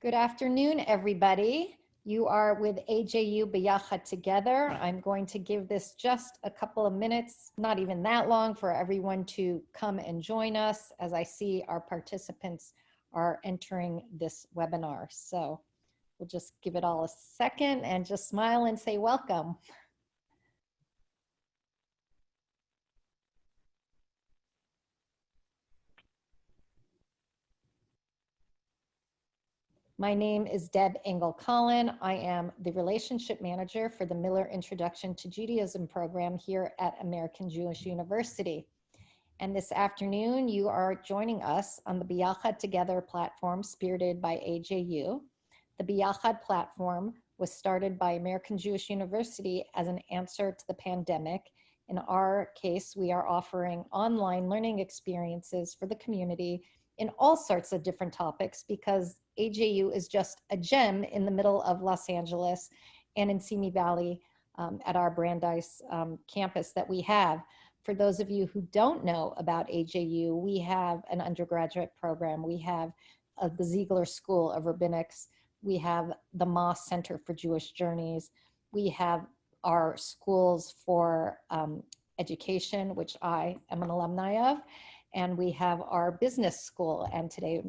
Good afternoon, everybody. You are with AJU B'Yachad Together. I'm going to give this just a couple of minutes, not even that long, for everyone to come and join us as I see our participants are entering this webinar. So we'll just give it all a second and just smile and say welcome. My name is Deb Engel-Collin. I am the Relationship Manager for the Miller Introduction to Judaism program here at American Jewish University. And this afternoon, you are joining us on the B'Yachad Together platform spirited by AJU. The B'Yachad platform was started by American Jewish University as an answer to the pandemic. In our case, we are offering online learning experiences for the community in all sorts of different topics because AJU is just a gem in the middle of Los Angeles and in Simi Valley at our Brandeis campus that we have. For those of you who don't know about AJU, we have an undergraduate program. We have the Ziegler School of Rabbinics. We have the Moss Center for Jewish Journeys. We have our schools for education, which I am an alumni of. And we have our business school. And today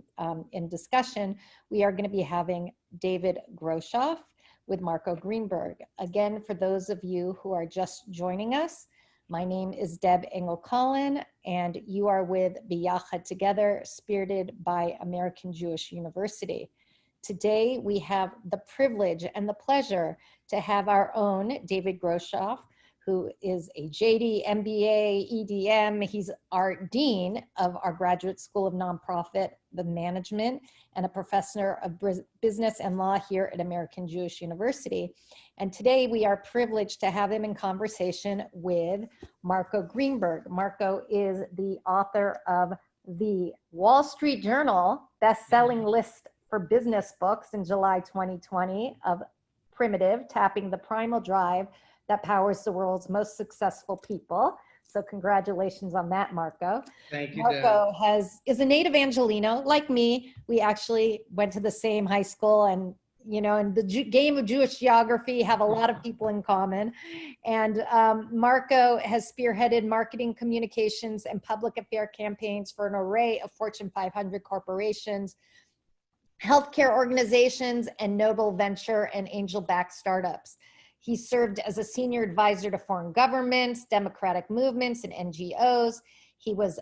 in discussion, we are going to be having David Groshoff with Marco Greenberg. Again, for those of you who are just joining us, my name is Deb Engel-Collin, and you are with B'Yachad Together, spirited by American Jewish University. Today, we have the privilege and the pleasure to have our own David Groshoff, who is a JD, MBA, EDM. He's our Dean of our Graduate School of Nonprofit Management and a professor of business and law here at American Jewish University. And today we are privileged to have him in conversation with Marco Greenberg. Marco is the author of the Wall Street Journal best-selling list for business books in July 2020 of Primitive, Tapping the Primal Drive that powers the world's most successful people. So congratulations on that, Marco. Thank you, Marco is a native Angelino, like me. We actually went to the same high school, and you know, in the game of Jewish geography, have a lot of people in common. And Marco has spearheaded marketing, communications, and public affair campaigns for an array of Fortune 500 corporations, healthcare organizations, and notable venture and angel-backed startups. He served as a senior advisor to foreign governments, democratic movements, and NGOs. He was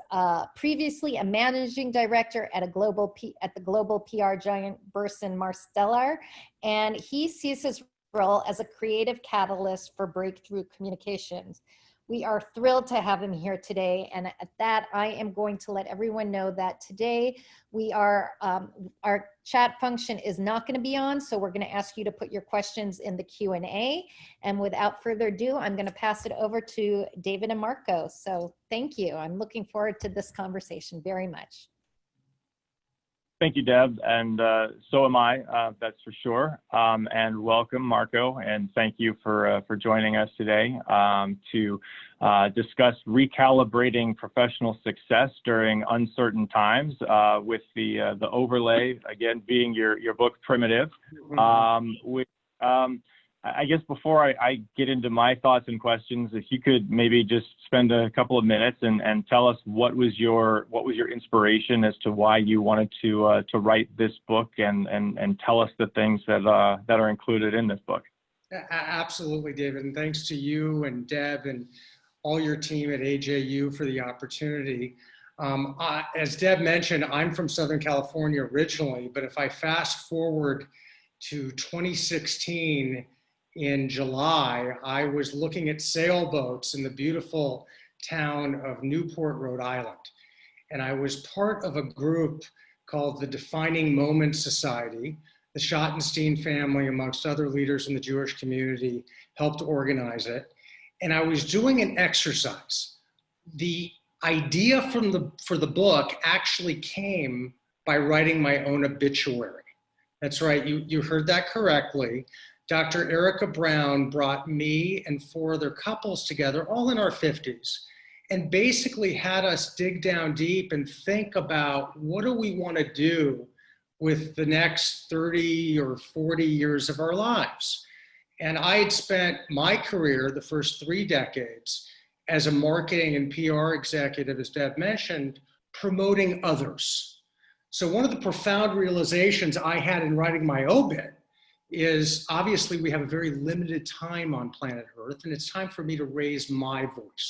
previously a managing director at the global PR giant Burson Marsteller, and he sees his role as a creative catalyst for breakthrough communications. We are thrilled to have him here today, and at that, I am going to let everyone know that today we are, our chat function is not going to be on, so we're going to ask you to put your questions in the Q&A, and without further ado, I'm going to pass it over to David and Marco. So thank you. I'm looking forward to this conversation very much. Thank you, Deb, and so am I, that's for sure. And welcome, Marco, and thank you for joining us today to discuss recalibrating professional success during uncertain times with the overlay, again, being your book, Primitive. I guess before I get into my thoughts and questions, if you could maybe just spend a couple of minutes and tell us what was your inspiration as to why you wanted to write this book and tell us the things that are included in this book. Absolutely, David, and thanks to you and Deb and all your team at AJU for the opportunity. As Deb mentioned, I'm from Southern California originally, but if I fast forward to 2016, in July, I was looking at sailboats in the beautiful town of Newport, Rhode Island. And I was part of a group called the Defining Moments Society. The Schottenstein family, amongst other leaders in the Jewish community, helped organize it. And I was doing an exercise. The idea for the book actually came by writing my own obituary. That's right, you heard that correctly. Dr. Erica Brown brought me and 4 other couples together, all in our 50s, and basically had us dig down deep and think about what do we want to do with the next 30 or 40 years of our lives. And I had spent my career, the first 3 decades, as a marketing and PR executive, as Deb mentioned, promoting others. So one of the profound realizations I had in writing my obit is obviously we have a very limited time on planet Earth, and it's time for me to raise my voice.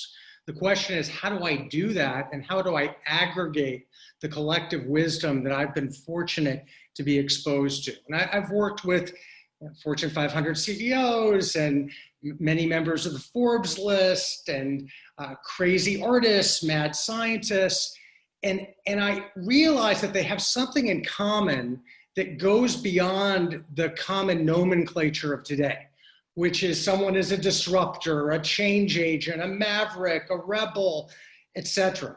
The question is, how do I do that, and how do I aggregate the collective wisdom that I've been fortunate to be exposed to? And I've worked with Fortune 500 CEOs and many members of the Forbes list and crazy artists, mad scientists. And I realized that they have something in common that goes beyond the common nomenclature of today, which is someone is a disruptor, a change agent, a maverick, a rebel, etc.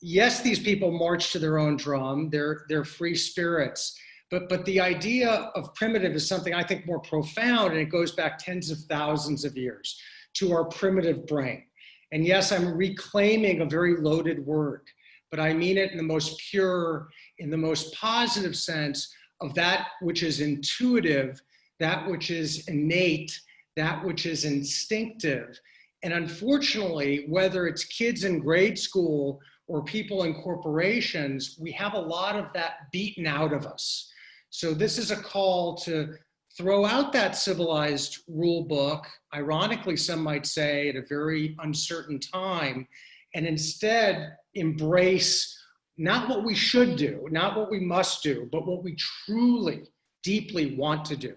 Yes, these people march to their own drum. They're free spirits. But the idea of primitive is something I think more profound, and it goes back tens of thousands of years to our primitive brain. And yes, I'm reclaiming a very loaded word, but I mean it in the most pure, in the most positive sense of that which is intuitive, that which is innate, that which is instinctive. And unfortunately, whether it's kids in grade school or people in corporations, we have a lot of that beaten out of us. So this is a call to throw out that civilized rule book, ironically, some might say at a very uncertain time, and instead embrace not what we should do, not what we must do, but what we truly, deeply want to do.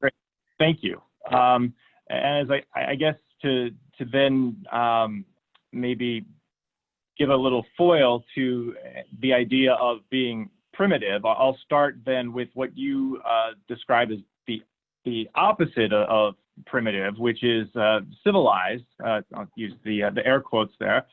Great, thank you. And as I guess to then maybe give a little foil to the idea of being primitive, I'll start then with what you describe as the opposite of primitive, which is civilized. I'll use the air quotes there.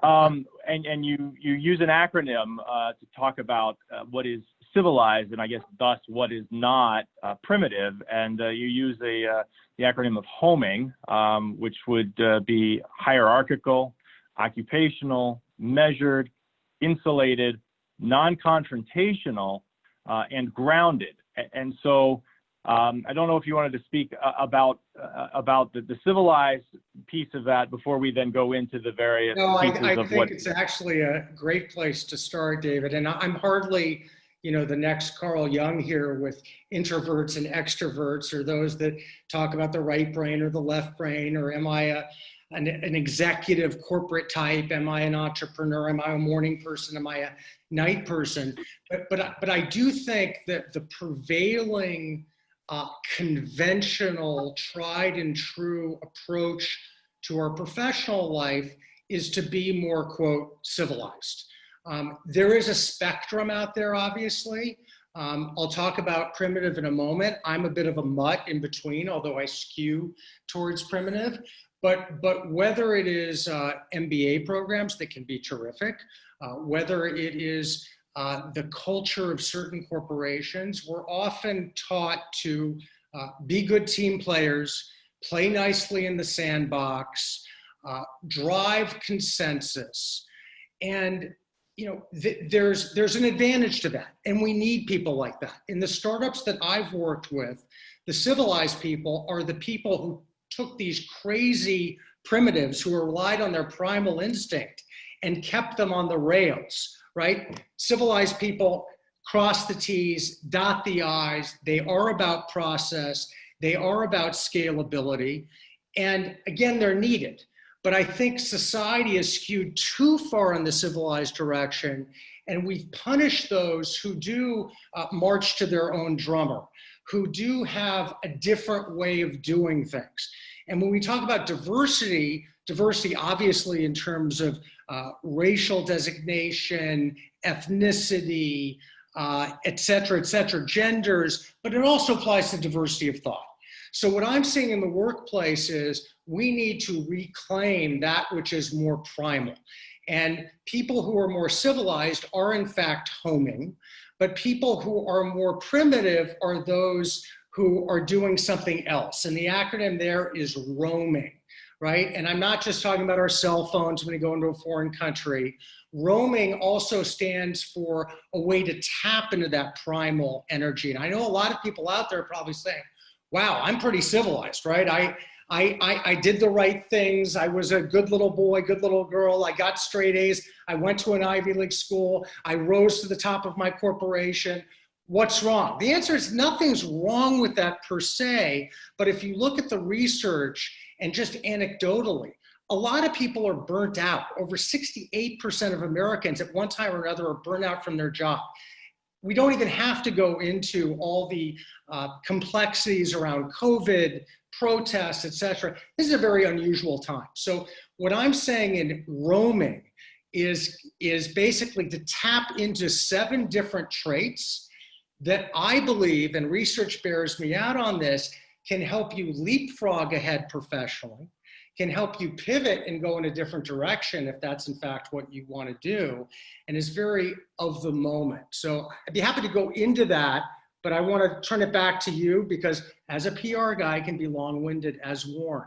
And you use an acronym to talk about what is civilized, and I guess thus what is not primitive. And you use the acronym of homing, which would be hierarchical, occupational, measured, insulated, non-confrontational, and grounded. And so I don't know if you wanted to speak about the civilized piece of that before we then go into the various pieces I of think what... it's actually a great place to start, David. And I'm hardly, the next Carl Jung here with introverts and extroverts, or those that talk about the right brain or the left brain, or am I an executive corporate type? Am I an entrepreneur? Am I a morning person? Am I a night person? But I do think that the prevailing conventional, tried and true approach to our professional life is to be more, quote, civilized. There is a spectrum out there, obviously. I'll talk about primitive in a moment. I'm a bit of a mutt in between, although I skew towards primitive. But whether it is MBA programs that can be terrific, whether it is the culture of certain corporations, we're often taught to be good team players, play nicely in the sandbox, drive consensus. And there's an advantage to that, and we need people like that. In the startups that I've worked with, the civilized people are the people who took these crazy primitives who relied on their primal instinct and kept them on the rails, right? Civilized people cross the T's, dot the I's. They are about process. They are about scalability. And again, they're needed. But I think society has skewed too far in the civilized direction, and we've punished those who do march to their own drummer, who do have a different way of doing things. And when we talk about diversity obviously in terms of racial designation, ethnicity, et cetera, genders, but it also applies to diversity of thought. So what I'm seeing in the workplace is we need to reclaim that which is more primal. And people who are more civilized are in fact homing, but people who are more primitive are those who are doing something else. And the acronym there is roaming, right? And I'm not just talking about our cell phones when we go into a foreign country. Roaming also stands for a way to tap into that primal energy. And I know a lot of people out there are probably saying, wow, I'm pretty civilized, right? I did the right things. I was a good little boy, good little girl. I got straight A's. I went to an Ivy League school. I rose to the top of my corporation. What's wrong? The answer is nothing's wrong with that per se. But if you look at the research and just anecdotally, a lot of people are burnt out. Over 68% of Americans at one time or another are burnt out from their job. We don't even have to go into all the complexities around COVID, protests, et cetera. This is a very unusual time. So what I'm saying in roaming is basically to tap into 7 different traits that I believe, and research bears me out on this, can help you leapfrog ahead professionally, can help you pivot and go in a different direction if that's in fact what you want to do, and is very of the moment. So I'd be happy to go into that, but I want to turn it back to you because as a PR guy, I can be long-winded as warned.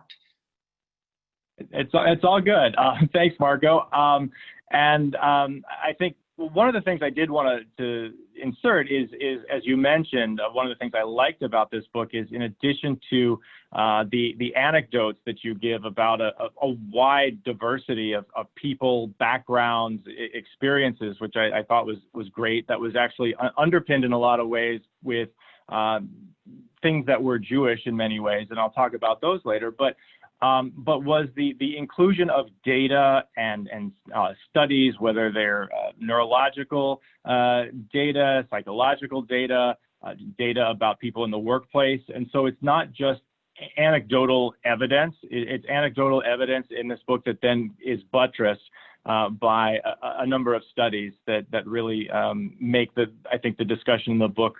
It's all good. Thanks, Marco. I think one of the things I did want to insert is as you mentioned, one of the things I liked about this book is, in addition to the anecdotes that you give about a wide diversity of people, backgrounds, experiences, which I thought was great. That was actually underpinned in a lot of ways with things that were Jewish in many ways, and I'll talk about those later. But was the inclusion of data and studies, whether they're neurological data, psychological data, data about people in the workplace. And so it's not just anecdotal evidence. It's anecdotal evidence in this book that then is buttressed by a number of studies that really make I think the discussion in the book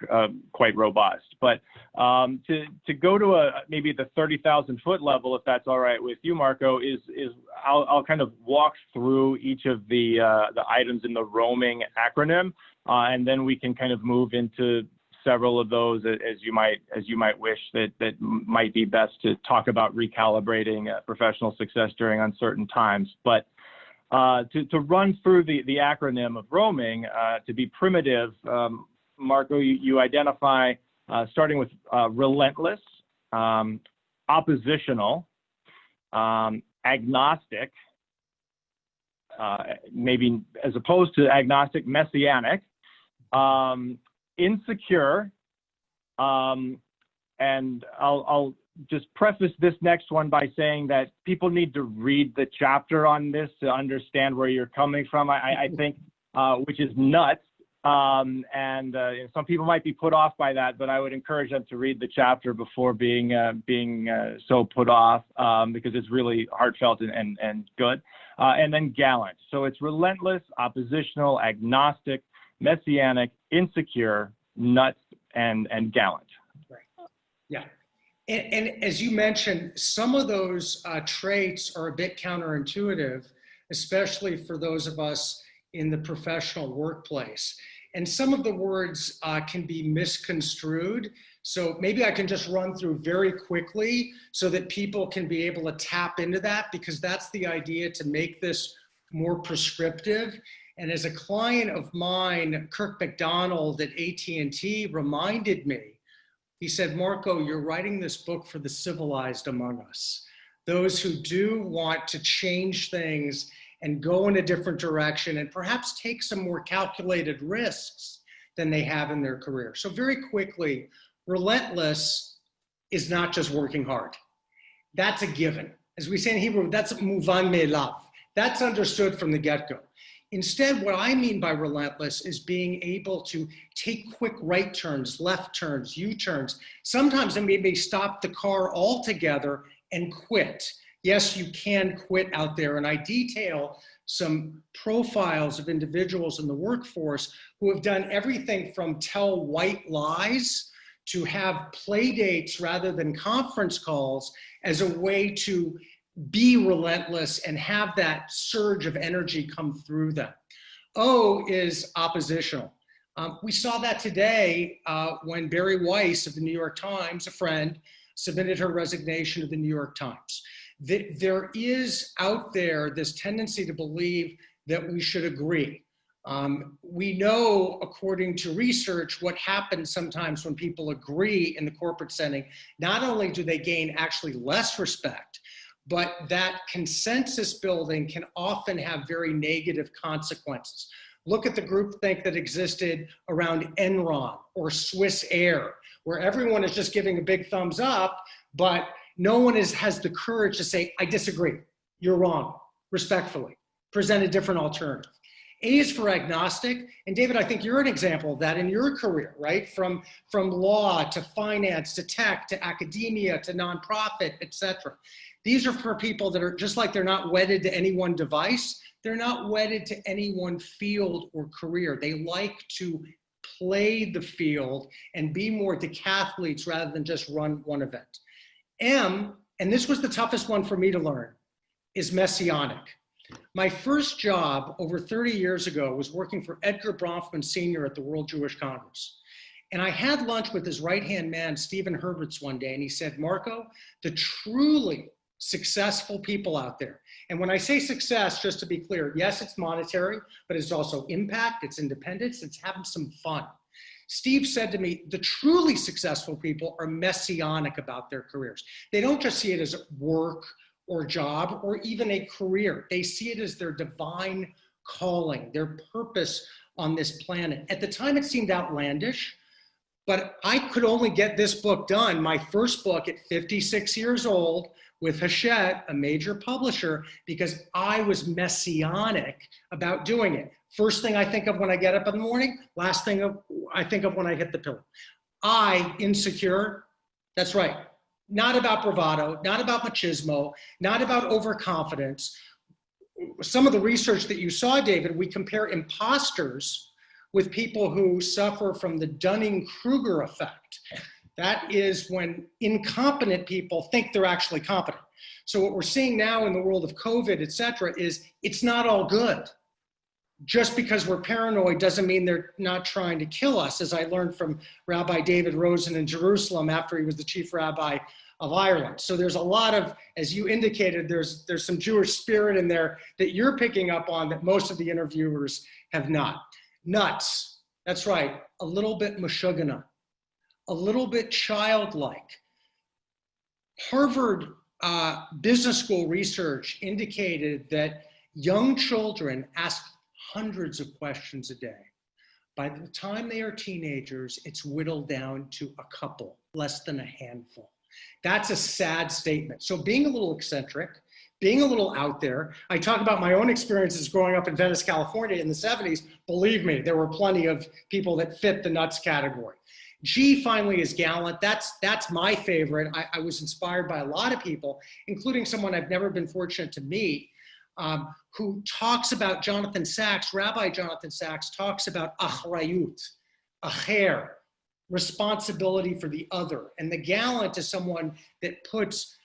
quite robust. But to go to maybe the 30,000 foot level, if that's all right with you, Marco, is I'll kind of walk through each of the items in the roaming acronym, and then we can kind of move into several of those as you might wish that might be best to talk about recalibrating professional success during uncertain times. But to run through the acronym of roaming, to be primitive, Marco, you identify, starting with relentless, oppositional, agnostic, maybe as opposed to agnostic, messianic, insecure, and I'll just preface this next one by saying that people need to read the chapter on this to understand where you're coming from. I think, which is nuts. And some people might be put off by that, but I would encourage them to read the chapter before being so put off, because it's really heartfelt and good. And then gallant. So it's relentless, oppositional, agnostic, messianic, insecure, nuts, and gallant. Right. Yeah. And as you mentioned, some of those traits are a bit counterintuitive, especially for those of us in the professional workplace. And some of the words can be misconstrued. So maybe I can just run through very quickly so that people can be able to tap into that, because that's the idea, to make this more prescriptive. And as a client of mine, Kirk McDonald at AT&T, reminded me, he said, Marco, you're writing this book for the civilized among us, those who do want to change things and go in a different direction and perhaps take some more calculated risks than they have in their career. So very quickly, relentless is not just working hard. That's a given. As we say in Hebrew, that's muvan me'elav. That's understood from the get-go. Instead, what I mean by relentless is being able to take quick right turns, left turns, U-turns. Sometimes I maybe stop the car altogether and quit. Yes, you can quit out there. And I detail some profiles of individuals in the workforce who have done everything from tell white lies to have play dates rather than conference calls as a way to be relentless and have that surge of energy come through them. O is oppositional. We saw that today when Barry Weiss of the New York Times, a friend, submitted her resignation to the New York Times. There is out there this tendency to believe that we should agree. We know, according to research, what happens sometimes when people agree in the corporate setting. Not only do they gain actually less respect, but that consensus building can often have very negative consequences. Look at the groupthink that existed around Enron or Swiss Air, where everyone is just giving a big thumbs up, but no one has the courage to say, I disagree, you're wrong, respectfully, present a different alternative. A is for agnostic, and David, I think you're an example of that in your career, right? From law to finance to tech to academia to nonprofit, et cetera. These are for people that are just like they're not wedded to any one device, they're not wedded to any one field or career. They like to play the field and be more decathletes rather than just run one event. M, and this was the toughest one for me to learn, is messianic. My first job over 30 years ago was working for Edgar Bronfman Sr. at the World Jewish Congress. And I had lunch with his right-hand man, Stephen Hurwitz, one day, and he said, Marco, the truly successful people out there, and when I say success, just to be clear, yes, it's monetary, but it's also impact, it's independence, it's having some fun. Steve said to me, the truly successful people are messianic about their careers. They don't just see it as work or job or even a career. They see it as their divine calling, their purpose on this planet. At the time, it seemed outlandish, but I could only get this book done, my first book at 56 years old with Hachette, a major publisher, because I was messianic about doing it. First thing I think of when I get up in the morning, last thing I think of when I hit the pillow. I, insecure, that's right. Not about bravado, not about machismo, not about overconfidence. Some of the research that you saw, David, we compare imposters with people who suffer from the Dunning-Kruger effect. That is when incompetent people think they're actually competent. So what we're seeing now in the world of COVID, et cetera, is it's not all good. Just because we're paranoid doesn't mean they're not trying to kill us, as I learned from Rabbi David Rosen in Jerusalem after he was the chief rabbi of Ireland. So there's a lot of, as you indicated, there's some Jewish spirit in there that you're picking up on that most of the interviewers have not. Nuts, that's right, a little bit mashugana, a little bit childlike. Harvard Business School research indicated that young children ask hundreds of questions a day. By the time they are teenagers, it's whittled down to a couple, less than a handful. That's a sad statement. So being a little eccentric, being a little out there, I talk about my own experiences growing up in Venice, California in the 70s. Believe me, there were plenty of people that fit the nuts category. G finally is gallant. That's my favorite. I was inspired by a lot of people, including someone I've never been fortunate to meet, who talks about Jonathan Sacks, Rabbi Jonathan Sacks talks about achrayut, acher, responsibility for the other. And the gallant is someone that puts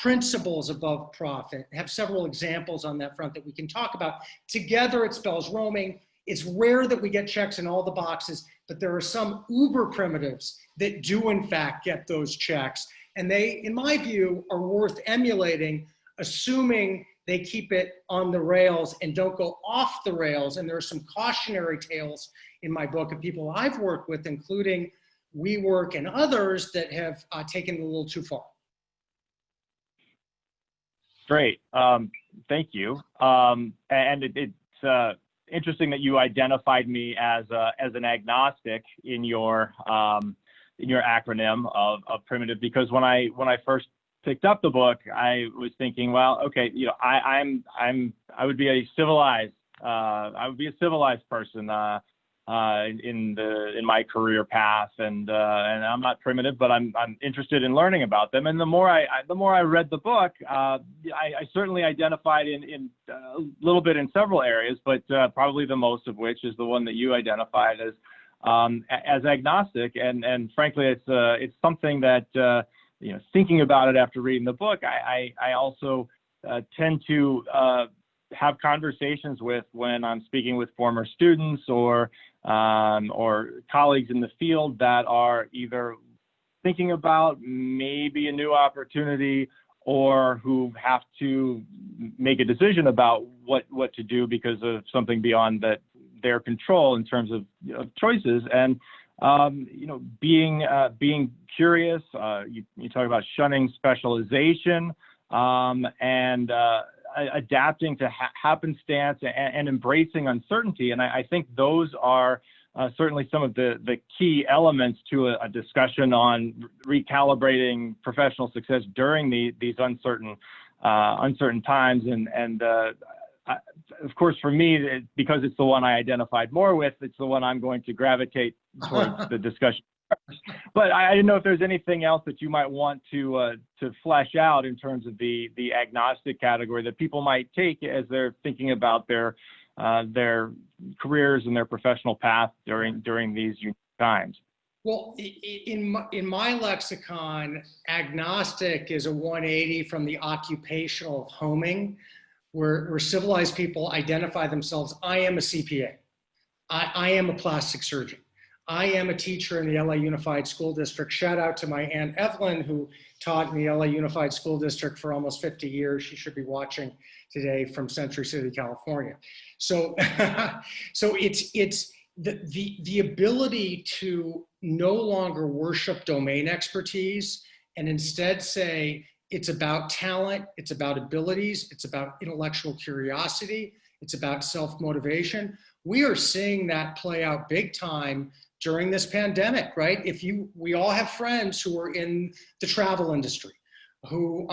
principles above profit. I have several examples on that front that we can talk about. Together it spells roaming. It's rare that we get checks in all the boxes, but there are some uber primitives that do in fact get those checks. And they, in my view, are worth emulating, assuming they keep it on the rails and don't go off the rails. And there are some cautionary tales in my book of people I've worked with, including WeWork and others that have taken it a little too far. Great, thank you. And it's interesting that you identified me as an agnostic in your acronym of primitive, because when I first picked up the book, I was thinking, well, okay, you know, I would be a civilized person in my career path, and I'm not primitive, but I'm interested in learning about them. And the more I read the book, I certainly identified in a little bit in several areas, but probably the most of which is the one that you identified as agnostic. And frankly, it's something that you know, thinking about it after reading the book, I also tend to have conversations with when I'm speaking with former students or colleagues in the field that are either thinking about maybe a new opportunity or who have to make a decision about what to do because of something beyond their control in terms of choices. And being curious. You talk about shunning specialization, and adapting to happenstance and embracing uncertainty. And I think those are certainly some of the key elements to a discussion on recalibrating professional success during these uncertain times. And of course, for me, because it's the one I identified more with, it's the one I'm going to gravitate towards the discussion. But I didn't know if there's anything else that you might want to flesh out in terms of the agnostic category that people might take as they're thinking about their careers and their professional path during these unique times. Well, in my lexicon, agnostic is a 180 from the occupational homing, where civilized people identify themselves. I am a CPA. I am a plastic surgeon. I am a teacher in the LA Unified School District. Shout out to my Aunt Evelyn, who taught in the LA Unified School District for almost 50 years. She should be watching today from Century City, California. So, so it's the ability to no longer worship domain expertise and instead say, it's about talent, it's about abilities, it's about intellectual curiosity, it's about self-motivation. We are seeing that play out big time during this pandemic, right? We all have friends who are in the travel industry, who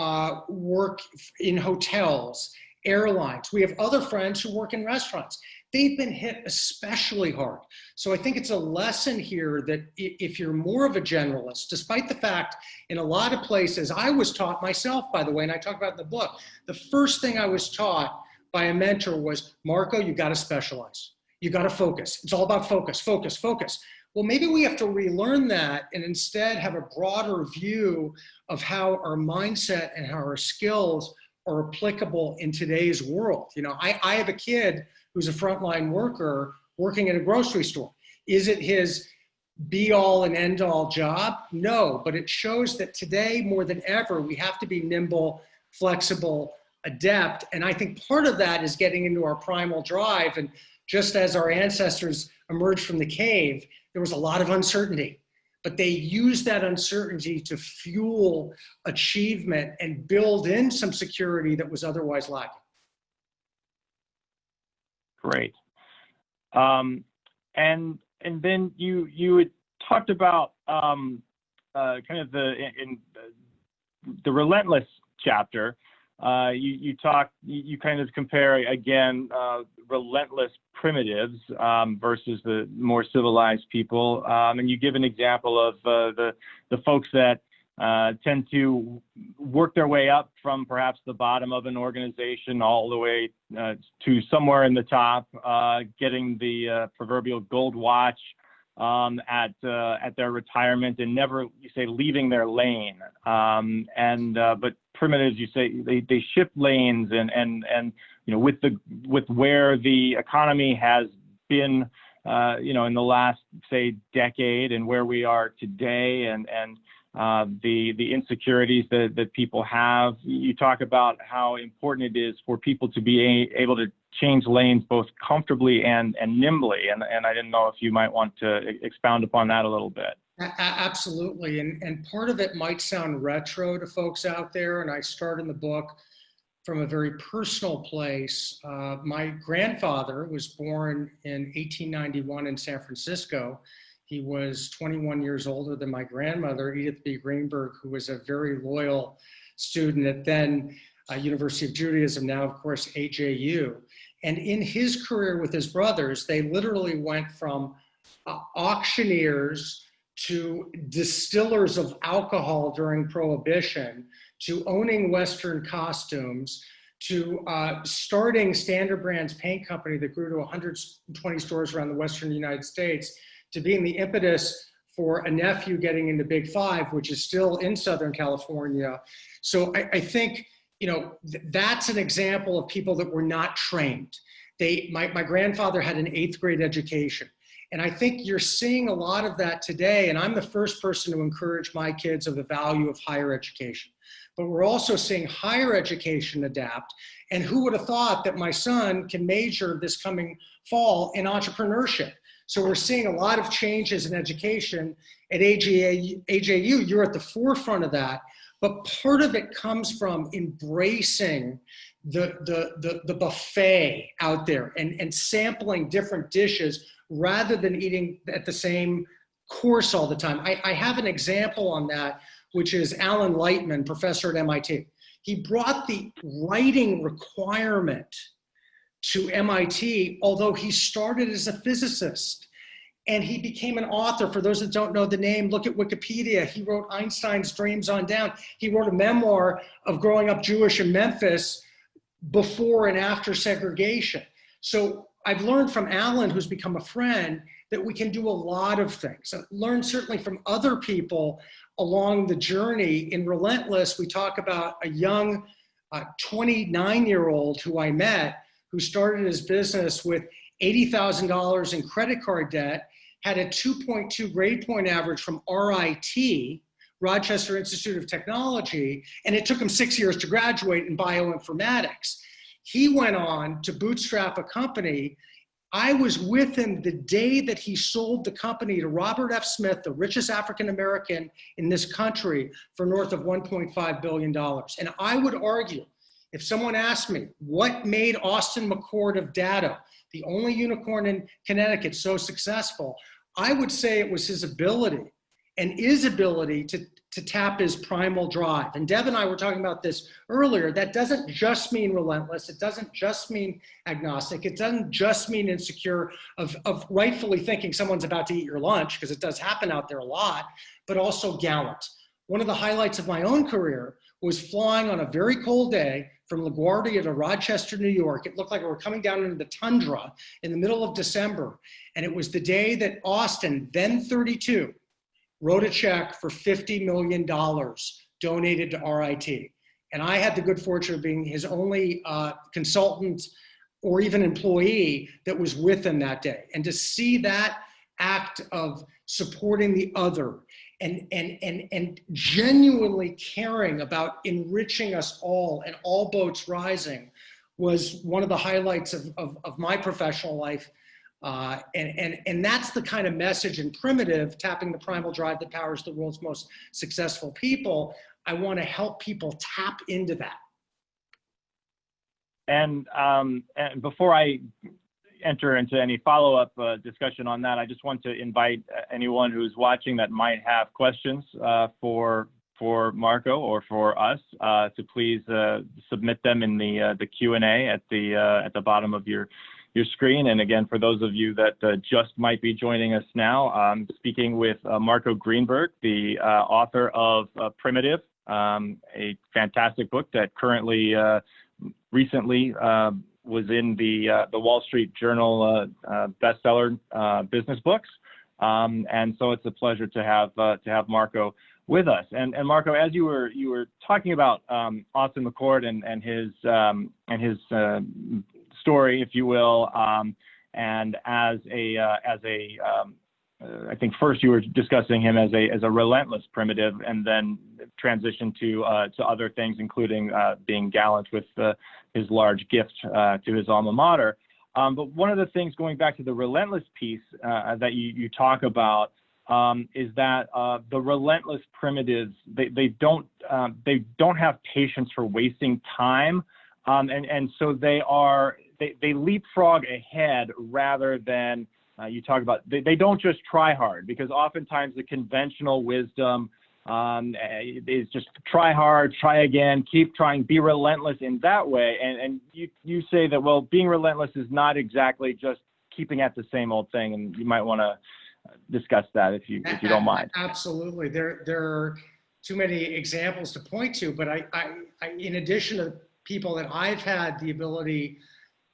work in hotels, airlines. We have other friends who work in restaurants. They've been hit especially hard. So I think it's a lesson here that if you're more of a generalist, despite the fact in a lot of places, I was taught myself, by the way, and I talk about in the book, the first thing I was taught by a mentor was, Marco, you got to specialize. You got to focus. It's all about focus, focus, focus. Well, maybe we have to relearn that and instead have a broader view of how our mindset and how our skills are applicable in today's world. You know, I have a kid who's a frontline worker working at a grocery store. Is it his be-all and end-all job? No, but it shows that today more than ever, we have to be nimble, flexible, adept. And I think part of that is getting into our primal drive. And just as our ancestors emerged from the cave, there was a lot of uncertainty, but they used that uncertainty to fuel achievement and build in some security that was otherwise lacking. Great. And then you had talked about kind of the relentless chapter. You kind of compare again relentless primitives versus the more civilized people, and you give an example of the folks that tend to work their way up from perhaps the bottom of an organization all the way to somewhere in the top, getting the proverbial gold watch at their retirement, and never, you say, leaving their lane. But primitives, you say, they shift lanes, and you know, with where the economy has been, you know, in the last, say, decade, and where we are today, and the insecurities that people have. You talk about how important it is for people to be able to change lanes both comfortably and nimbly. And I didn't know if you might want to expound upon that a little bit. Absolutely. And part of it might sound retro to folks out there. And I start in the book from a very personal place. My grandfather was born in 1891 in San Francisco. He was 21 years older than my grandmother, Edith B. Greenberg, who was a very loyal student at then University of Judaism, now of course AJU. And in his career with his brothers, they literally went from auctioneers to distillers of alcohol during Prohibition, to owning Western costumes, to starting Standard Brands Paint Company that grew to 120 stores around the Western United States, to being the impetus for a nephew getting into Big Five, which is still in Southern California. So I think, you know, that's an example of people that were not trained. My grandfather had an 8th grade education. And I think you're seeing a lot of that today. And I'm the first person to encourage my kids of the value of higher education. but we're also seeing higher education adapt. And who would have thought that my son can major this coming fall in entrepreneurship? So we're seeing a lot of changes in education at AJU. You're at the forefront of that, but part of it comes from embracing the buffet out there and sampling different dishes rather than eating at the same course all the time. I have an example on that, which is Alan Lightman, professor at MIT. He brought the writing requirement to MIT, although he started as a physicist. And he became an author. For those that don't know the name, look at Wikipedia. He wrote Einstein's Dreams on Down. He wrote a memoir of growing up Jewish in Memphis before and after segregation. So I've learned from Alan, who's become a friend, that we can do a lot of things. I've learned certainly from other people along the journey. In Relentless, we talk about a young 29-year-old who I met, who started his business with $80,000 in credit card debt, had a 2.2 grade point average from RIT, Rochester Institute of Technology, and it took him 6 years to graduate in bioinformatics. He went on to bootstrap a company. I was with him the day that he sold the company to Robert F. Smith, the richest African-American in this country, for north of $1.5 billion. And I would argue, if someone asked me what made Austin McCord of Data, the only unicorn in Connecticut, so successful, I would say it was his ability and his ability to tap his primal drive. And Deb and I were talking about this earlier. That doesn't just mean relentless. It doesn't just mean agnostic. It doesn't just mean insecure of rightfully thinking someone's about to eat your lunch, because it does happen out there a lot, but also gallant. One of the highlights of my own career was flying on a very cold day from LaGuardia to Rochester, New York. It looked like we were coming down into the tundra in the middle of December. And it was the day that Austin, then 32, wrote a check for $50 million donated to RIT. And I had the good fortune of being his only consultant or even employee that was with him that day. And to see that act of supporting the other and genuinely caring about enriching us all and all boats rising was one of the highlights of my professional life. And that's the kind of message in Primitive, tapping the primal drive that powers the world's most successful people. I want to help people tap into that. And before I enter into any follow-up discussion on that, I just want to invite anyone who's watching that might have questions for Marco or for us to please submit them in the Q&A at the bottom of your screen. And again, for those of you that just might be joining us now, I'm speaking with Marco Greenberg, the author of Primitive, a fantastic book that currently recently was in the Wall Street Journal bestseller business books. And so it's a pleasure to have Marco with us. And Marco, as you were talking about Austin McCord and his story, if you will, and as a I think first you were discussing him as a relentless primitive, and then transitioned to other things, including being gallant with his large gift to his alma mater. But one of the things, going back to the relentless piece that you talk about, is that the relentless primitives, they don't have patience for wasting time, and so they leapfrog ahead rather than you talk about. They don't just try hard, because oftentimes the conventional wisdom is just try hard, try again, keep trying, be relentless in that way. And you say that, well, being relentless is not exactly just keeping at the same old thing, and you might want to discuss that if you don't mind. Absolutely. There are too many examples to point to, but I in addition to people that I've had the ability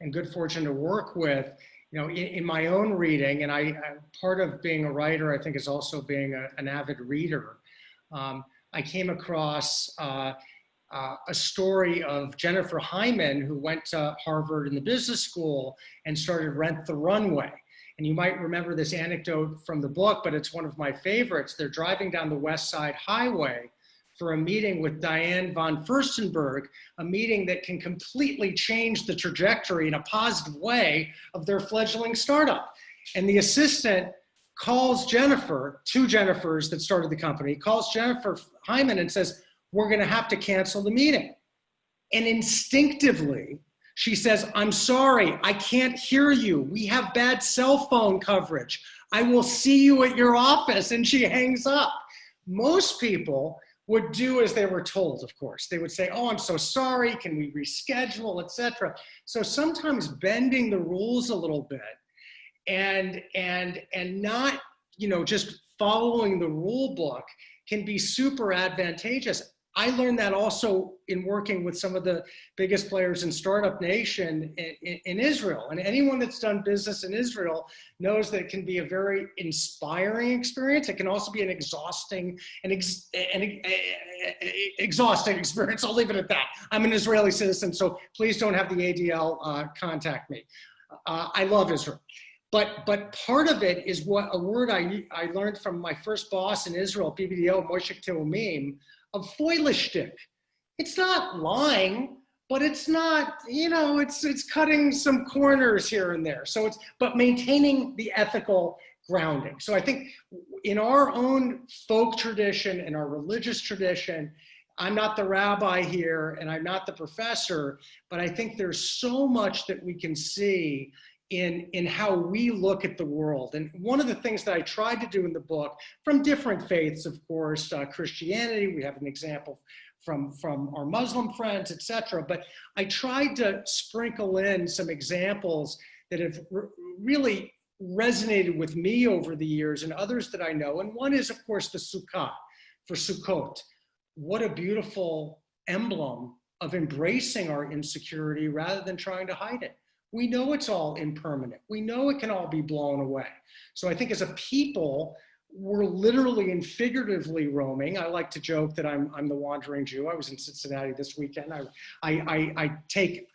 and good fortune to work with, you know, in my own reading, and I part of being a writer, I think, is also being an avid reader. I came across a story of Jennifer Hyman, who went to Harvard in the business school and started Rent the Runway. And you might remember this anecdote from the book, but it's one of my favorites. They're driving down the West Side Highway for a meeting with Diane von Furstenberg, a meeting that can completely change the trajectory in a positive way of their fledgling startup. And the assistant calls Jennifer, two Jennifers that started the company, calls Jennifer Hyman and says, we're gonna have to cancel the meeting. And instinctively, she says, I'm sorry, I can't hear you. We have bad cell phone coverage. I will see you at your office. And she hangs up. Most people would do as they were told, of course. They would say, oh, I'm so sorry, can we reschedule, etc. So sometimes bending the rules a little bit and not, just following the rule book can be super advantageous. I learned that also in working with some of the biggest players in Startup Nation in Israel. And anyone that's done business in Israel knows that it can be a very inspiring experience. It can also be an exhausting exhausting experience. I'll leave it at that. I'm an Israeli citizen, so please don't have the ADL contact me. I love Israel. But part of it is what a word I learned from my first boss in Israel, PBDO, Moshe Teomim, of foilishtik. It's not lying, but it's not, it's cutting some corners here and there. So but maintaining the ethical grounding. So I think in our own folk tradition, in our religious tradition, I'm not the rabbi here and I'm not the professor, but I think there's so much that we can see in how we look at the world. And one of the things that I tried to do in the book, from different faiths, of course, Christianity, we have an example from our Muslim friends, etc. But I tried to sprinkle in some examples that have really resonated with me over the years and others that I know. And one is, of course, the Sukkah for Sukkot. What a beautiful emblem of embracing our insecurity rather than trying to hide it. We know it's all impermanent. We know it can all be blown away. So I think as a people, we're literally and figuratively roaming. I like to joke that I'm the wandering Jew. I was in Cincinnati this weekend. I take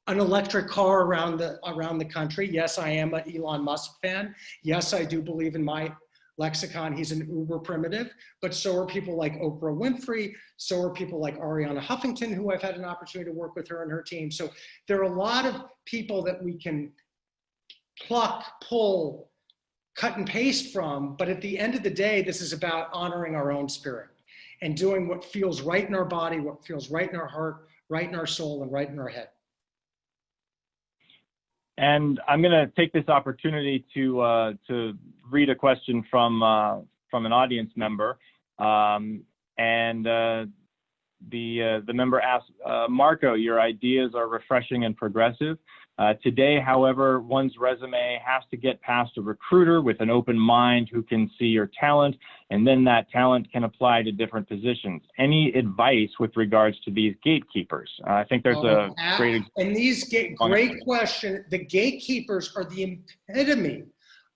an electric car around the country. Yes, I am an Elon Musk fan. Yes, I do believe in my lexicon, he's an uber primitive, but so are people like Oprah Winfrey, so are people like Ariana Huffington, who I've had an opportunity to work with her and her team. So there are a lot of people that we can pluck, pull, cut and paste from, but at the end of the day, this is about honoring our own spirit and doing what feels right in our body, what feels right in our heart, right in our soul, and right in our head. And I'm going to take this opportunity to read a question from an audience member. The member asks, Marco, your ideas are refreshing and progressive. Today, however, one's resume has to get past a recruiter with an open mind who can see your talent, and then that talent can apply to different positions. Any advice with regards to these gatekeepers? I think there's a great... And these great question. The gatekeepers are the epitome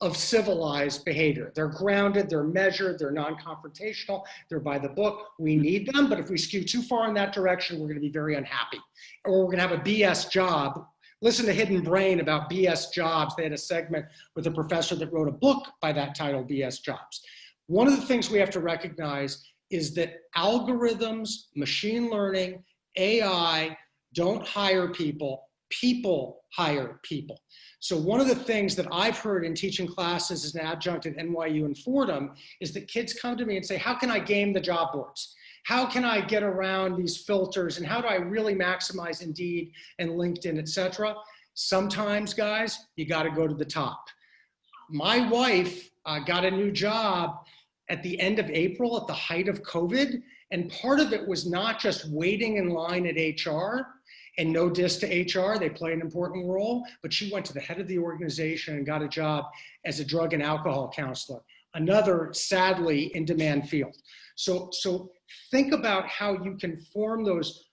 of civilized behavior. They're grounded, they're measured, they're non-confrontational, they're by the book. We need them, but if we skew too far in that direction, we're going to be very unhappy. Or we're going to have a BS job. Listen to Hidden Brain about BS jobs. They had a segment with a professor that wrote a book by that title, BS Jobs. One of the things we have to recognize is that algorithms, machine learning, AI don't hire people, people hire people. So one of the things that I've heard in teaching classes as an adjunct at NYU and Fordham is that kids come to me and say, how can I game the job boards? How can I get around these filters, and how do I really maximize Indeed and LinkedIn, et cetera? Sometimes, guys, you got to go to the top. My wife got a new job at the end of April at the height of COVID, and part of it was not just waiting in line at HR, and no diss to HR, they play an important role, but she went to the head of the organization and got a job as a drug and alcohol counselor, another sadly in-demand field. So think about how you can form those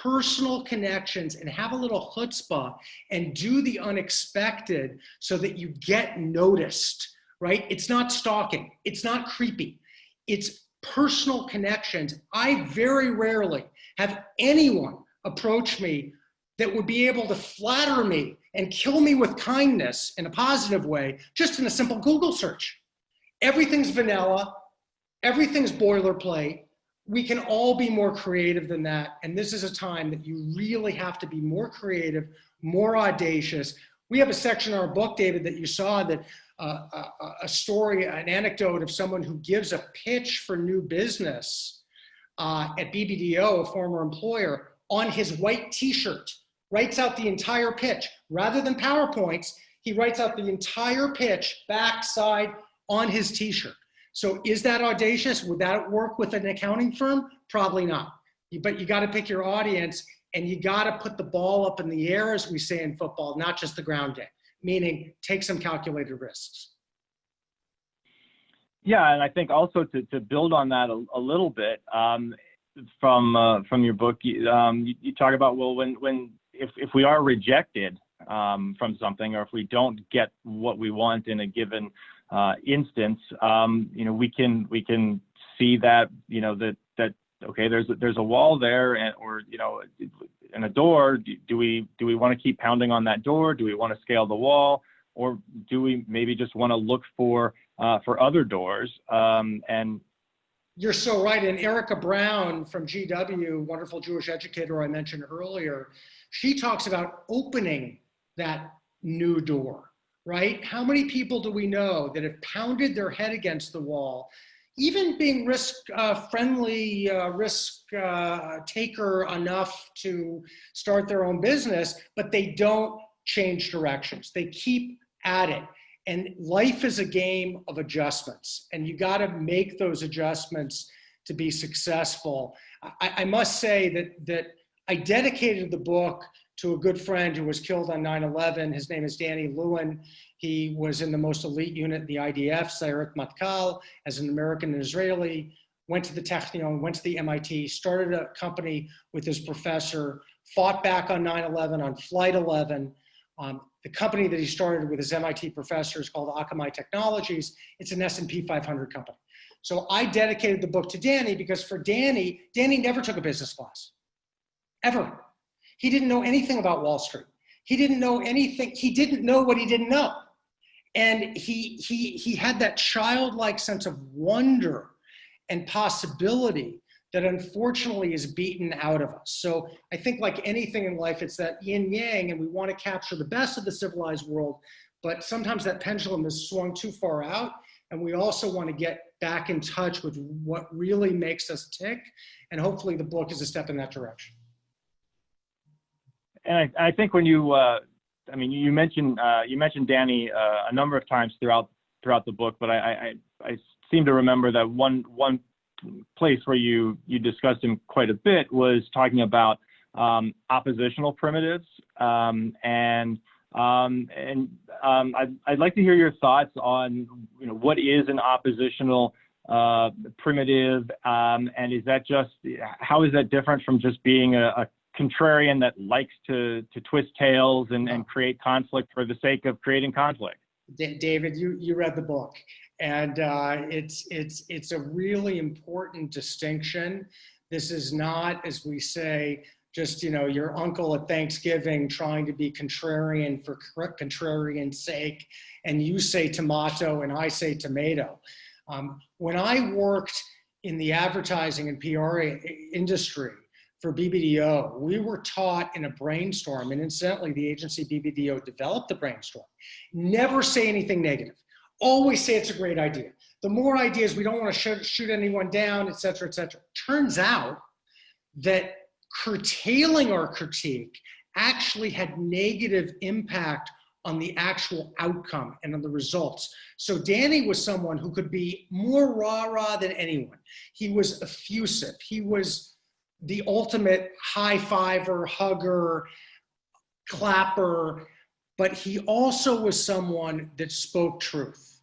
personal connections and have a little chutzpah and do the unexpected so that you get noticed, right? It's not stalking. It's not creepy. It's personal connections. I very rarely have anyone approach me that would be able to flatter me and kill me with kindness in a positive way, just in a simple Google search. Everything's vanilla. Everything's boilerplate. we can all be more creative than that. And this is a time that you really have to be more creative, more audacious. We have a section in our book, David, that you saw that a story, an anecdote of someone who gives a pitch for new business at BBDO, a former employer, on his white t-shirt, writes out the entire pitch. Rather than PowerPoints, he writes out the entire pitch, backside, on his t-shirt. So is that audacious? Would that work with an accounting firm? Probably not. But you got to pick your audience, and you got to put the ball up in the air, as we say in football, not just the ground game, meaning take some calculated risks. Yeah, and I think also to build on that a little bit, from your book, you talk about, well, if we are rejected from something, or if we don't get what we want in a given instance, we can see that, that okay, there's a wall there, and a door. Do we want to keep pounding on that door? Do we want to scale the wall, or do we maybe just want to look for other doors? And you're so right. And Erica Brown from GW, wonderful Jewish educator I mentioned earlier, she talks about opening that new door, right? How many people do we know that have pounded their head against the wall, even being risk-friendly, risk-taker enough to start their own business, but they don't change directions. They keep at it. And life is a game of adjustments, and you got to make those adjustments to be successful. I must say that I dedicated the book to a good friend who was killed on 9/11. His name is Danny Lewin. He was in the most elite unit in the IDF, Sayeret Matkal, as an American and Israeli, went to the Technion, went to the MIT, started a company with his professor, fought back on 9/11 on Flight 11. The company that he started with his MIT professor is called Akamai Technologies. It's an S&P 500 company. So I dedicated the book to Danny because for Danny never took a business class, ever. He didn't know anything about Wall Street. He didn't know anything. He didn't know what he didn't know. And he had that childlike sense of wonder and possibility that unfortunately is beaten out of us. So I think like anything in life, it's that yin yang, and we want to capture the best of the civilized world, but sometimes that pendulum is swung too far out, and we also want to get back in touch with what really makes us tick, and hopefully the book is a step in that direction. And I think when you mentioned Danny a number of times throughout the book, but I seem to remember that one place where you discussed him quite a bit was talking about oppositional primitives, and I'd like to hear your thoughts on what is an oppositional primitive, and is that how is that different from just being a contrarian that likes to twist tails and create conflict for the sake of creating conflict? David, you read the book, and it's a really important distinction. This is not, as we say, just your uncle at Thanksgiving trying to be contrarian for contrarian's sake, and you say tomato and I say tomato. When I worked in the advertising and PR industry for BBDO, we were taught in a brainstorm, and incidentally, the agency BBDO developed the brainstorm. Never say anything negative. Always say it's a great idea. The more ideas, we don't want to shoot anyone down, et cetera, et cetera. Turns out that curtailing our critique actually had negative impact on the actual outcome and on the results. So Danny was someone who could be more rah-rah than anyone. He was effusive. He was the ultimate high-fiver, hugger, clapper, but he also was someone that spoke truth.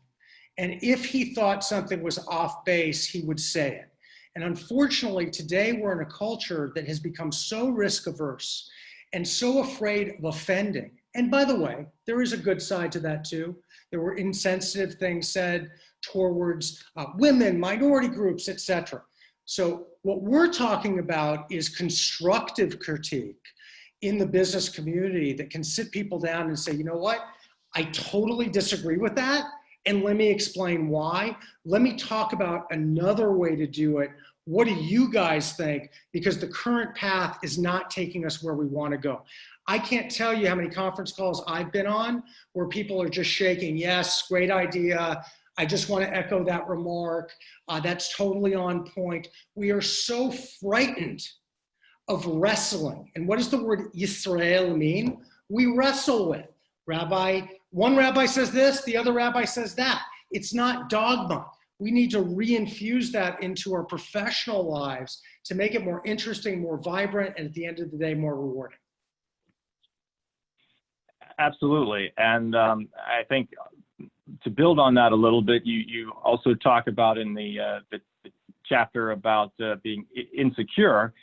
And if he thought something was off base, he would say it. And unfortunately, today we're in a culture that has become so risk-averse and so afraid of offending. And by the way, there is a good side to that too. There were insensitive things said towards women, minority groups, etc. So what we're talking about is constructive critique in the business community that can sit people down and say, you know what, I totally disagree with that, and let me explain why. Let me talk about another way to do it What do you guys think? Because the current path is not taking us where we want to go. I can't tell you how many conference calls I've been on where people are just shaking, yes, great idea. I just want to echo that remark. That's totally on point. We are so frightened of wrestling. And what does the word Yisrael mean? We wrestle with. One rabbi says this, the other rabbi says that. It's not dogma. We need to reinfuse that into our professional lives to make it more interesting, more vibrant, and at the end of the day, more rewarding. Absolutely. And I think to build on that a little bit, you also talk about in the chapter about being insecure.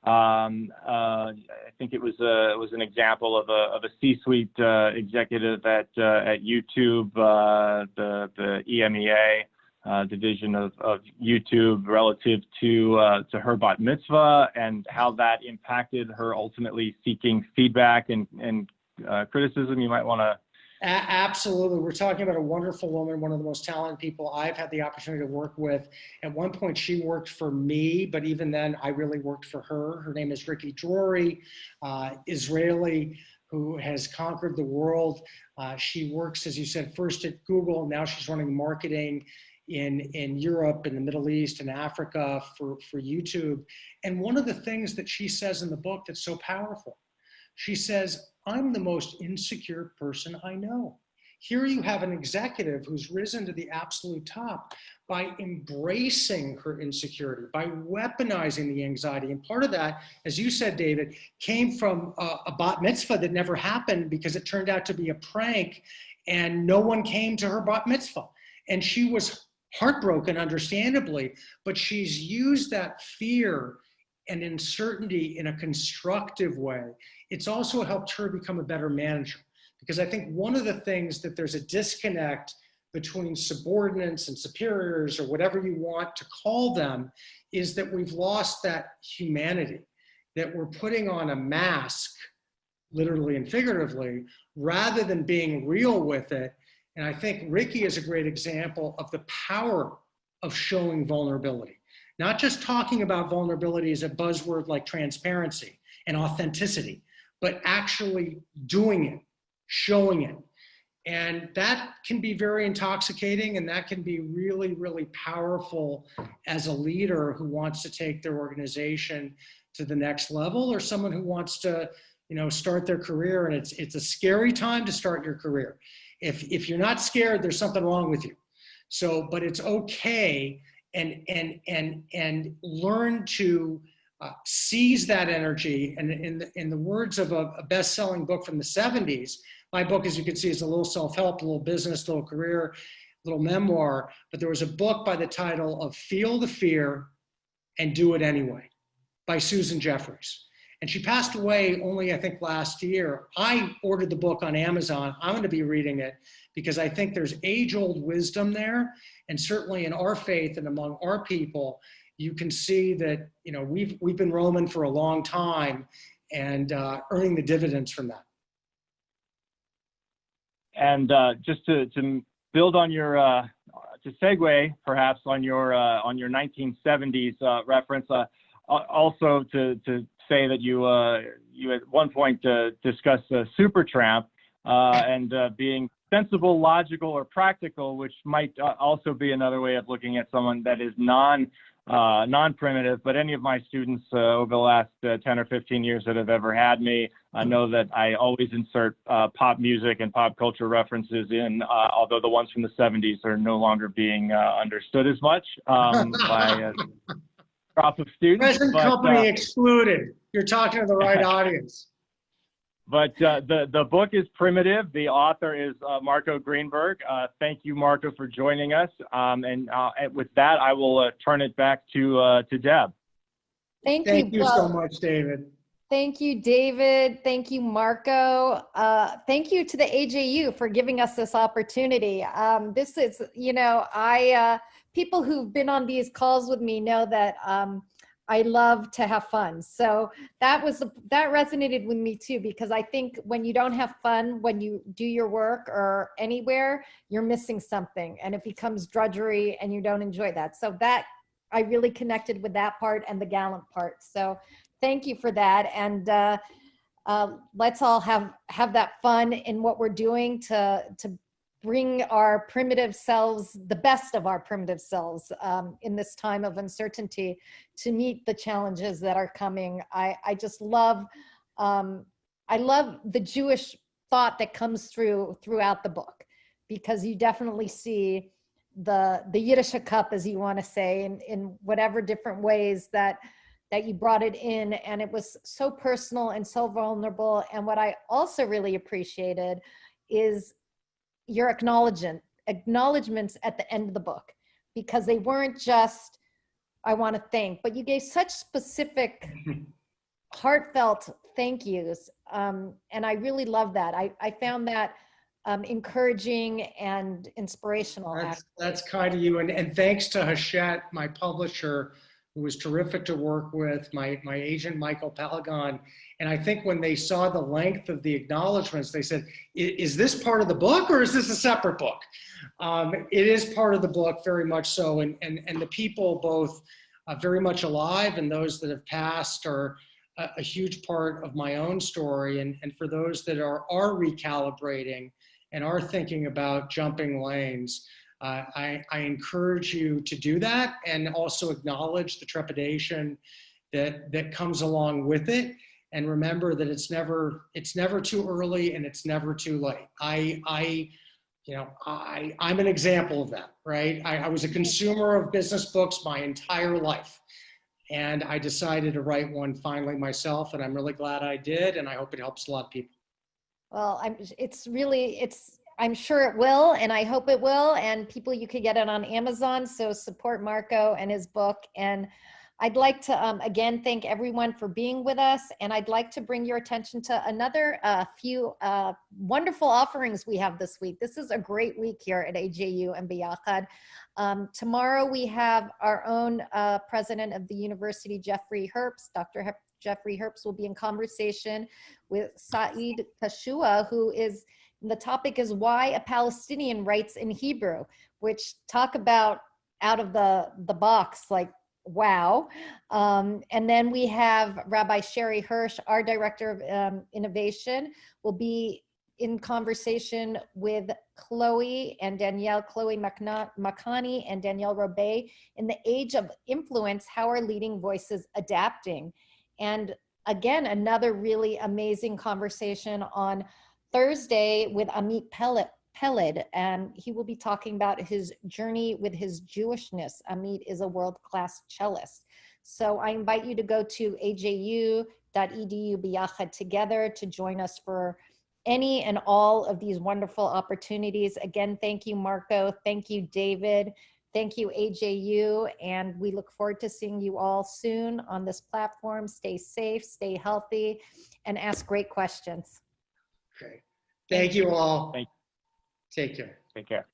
I think it was an example of a C-suite executive at YouTube, the EMEA division of YouTube, relative to her bat mitzvah and how that impacted her ultimately seeking feedback and criticism. You might want to. Absolutely. We're talking about a wonderful woman, one of the most talented people I've had the opportunity to work with. At one point, she worked for me, but even then, I really worked for her. Her name is Recalibrating, Israeli, who has conquered the world. She works, as you said, first at Google. Now she's running marketing in Europe, in the Middle East, and Africa for YouTube. And one of the things that she says in the book that's so powerful, she says, I'm the most insecure person I know. Here you have an executive who's risen to the absolute top by embracing her insecurity, by weaponizing the anxiety. And part of that, as you said, David, came from a bat mitzvah that never happened because it turned out to be a prank and no one came to her bat mitzvah. And she was heartbroken, understandably, but she's used that fear and uncertainty in a constructive way. It's also helped her become a better manager, because I think one of the things that there's a disconnect between subordinates and superiors, or whatever you want to call them, is that we've lost that humanity, that we're putting on a mask, literally and figuratively, rather than being real with it. And I think Ricky is a great example of the power of showing vulnerability. Not just talking about vulnerability as a buzzword like transparency and authenticity, but actually doing it, showing it. And that can be very intoxicating, and that can be really, really powerful as a leader who wants to take their organization to the next level, or someone who wants to, start their career. And it's a scary time to start your career. If you're not scared, there's something wrong with you. So, but it's okay, and learn to seize that energy. And in the words of a best-selling book from the 70s, my book, as you can see, is a little self-help, a little business, a little career, a little memoir. But there was a book by the title of Feel the Fear and Do It Anyway by Susan Jeffers. And she passed away only, I think, last year. I ordered the book on Amazon. I'm going to be reading it because I think there's age-old wisdom there. And certainly in our faith and among our people, you can see that, we've been Roman for a long time and earning the dividends from that. And just to build on your, to segue perhaps on your 1970s reference, also to say that you at one point discussed Supertramp and being sensible, logical, or practical, which might also be another way of looking at someone that is non-primitive. But any of my students over the last 10 or 15 years that have ever had me, I know that I always insert pop music and pop culture references in, although the ones from the 70s are no longer being understood as much by a crop of students. Present company excluded. You're talking to the right audience. But the book is Primitive. The author is Marco Greenberg. Thank you, Marco, for joining us. And with that, I will turn it back to Deb. Thank you so much, David. Thank you, David. Thank you, Marco. Thank you to the AJU for giving us this opportunity. This is, people who've been on these calls with me know that I love to have fun. So that resonated with me too, because I think when you don't have fun, when you do your work or anywhere, you're missing something and it becomes drudgery and you don't enjoy that. So that I really connected with that part and the gallant part. So thank you for that. And let's all have that fun in what we're doing to bring our primitive selves, the best of our primitive selves, in this time of uncertainty, to meet the challenges that are coming. I just love, I love the Jewish thought that comes throughout the book, because you definitely see the Yiddish cup, as you want to say, in whatever different ways that you brought it in. And it was so personal and so vulnerable. And what I also really appreciated is your acknowledgements at the end of the book, because they weren't just, I want to thank, but you gave such specific, heartfelt thank yous. And I really love that. I found that encouraging and inspirational. That's kind of you. And thanks to Hachette, my publisher, who was terrific to work with, my agent, Michael Palagon. And I think when they saw the length of the acknowledgements, they said, is this part of the book or is this a separate book? It is part of the book, very much so. And the people, both very much alive and those that have passed, are a huge part of my own story. And for those that are recalibrating and are thinking about jumping lanes, I encourage you to do that, and also acknowledge the trepidation that comes along with it. And remember that it's never too early and it's never too late. I'm an example of that, right? I was a consumer of business books my entire life. And I decided to write one finally myself, and I'm really glad I did. And I hope it helps a lot of people. Well, I'm sure it will, and I hope it will. And people, you could get it on Amazon. So support Marco and his book. And I'd like to, again, thank everyone for being with us. And I'd like to bring your attention to another few wonderful offerings we have this week. This is a great week here at AJU and Biyachad. Tomorrow we have our own president of the university, Jeffrey Herbst. Dr. Jeffrey Herbst will be in conversation with Saeed Kashua, the topic is why a Palestinian writes in Hebrew, which, talk about out of the box, like, wow. And then we have Rabbi Sherry Hirsch, our director of innovation, will be in conversation with Chloe Makani and Danielle Robay in the age of influence, how are leading voices adapting? And again, another really amazing conversation on Thursday with Amit Peled, and he will be talking about his journey with his Jewishness. Amit is a world-class cellist. So I invite you to go to aju.edu Biyachad together to join us for any and all of these wonderful opportunities. Again, thank you, Marco. Thank you, David. Thank you, AJU. And we look forward to seeing you all soon on this platform. Stay safe, stay healthy, and ask great questions. Great. Thank you all. Thank you. Take care. Take care.